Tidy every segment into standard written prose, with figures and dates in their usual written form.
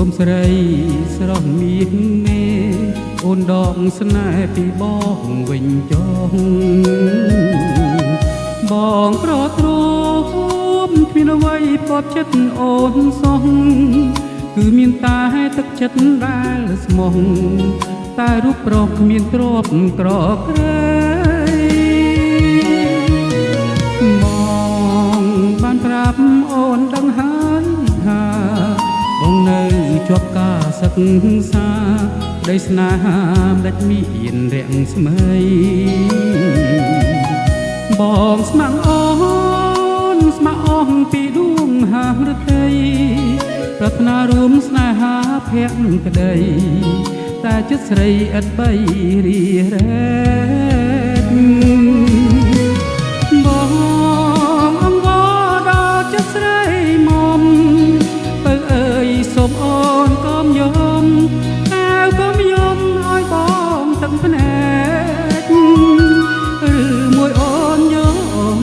សូមស្រីស្រស់មានមេអូនដកស្នេហ៍ពីបងវិញចុះបងប្រទ្រមគ្មានអ្វីពប់ចិត្តអូនសោះគឺមានតែទឹកចិត្តដែលស្មោះតែរូបប្រុសគ្មានទ្រព្យក្រក្រែបងបានប្រាប់អូនដឹងហើយថាបងនៅជាប់ការសិក្សាដីស្នេហាមិនមានរាំងស្មៃបងស្ម័គ្រអូនស្ម័គ្រអស់ពីដួងហារតីប្រាថ្នារួមស្នេហាភក្តីតែចិត្តស្រីឥតបីរីរ៉េតបងអង្វរដល់ចិត្តស្រីមុំបើអើយសូមអូនកុំយំតែកុំយំឲ្យបងទឹកភ្នែកឬមួយអូនយំ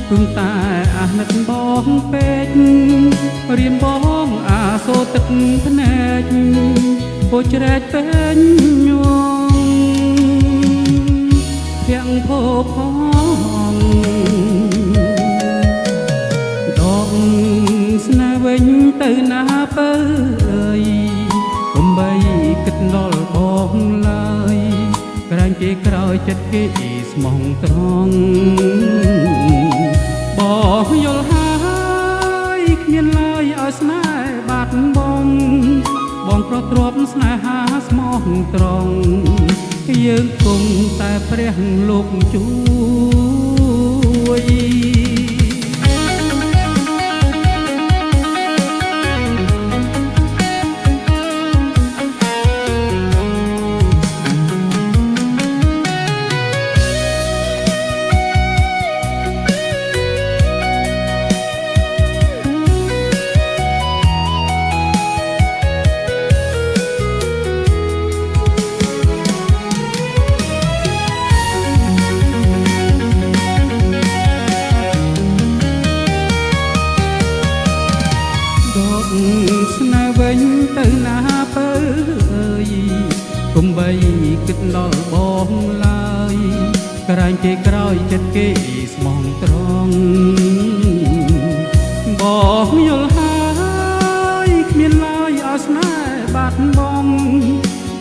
ព្រមតែអាណិតបងពេករៀមបងអាសូរទឹកភ្នែកពោចរែកពេញញងភាំងភោផងដកស្នេហ៍វិញទៅណាបើអើយកុំបីគិតដល់បងឡើយក្រែងគេក្រោយចិត្តគេស្មោះត្រង់បងយល់ហើយគ្មានឡើយឲ្យស្នេហ៍បាត់បងបងប្រទ្រពស្នេហាស្មោះត្រង់យើងគង់តែព្រះលោកជួយស្នេហ៍វិញទៅណាបើអើយកុំបីគិតដល់បងឡើយក្រែងគេក្រោយចិត្តគេស្មោះត្រង់បងយល់ហើយគ្មានឡើយឲ្យស្នេហ៍បាត់បង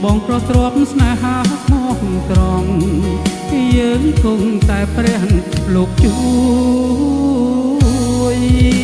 បងប្រទ្រពស្នេហាស្មោះត្រង់យើងគង់តែព្រះលោកជួយ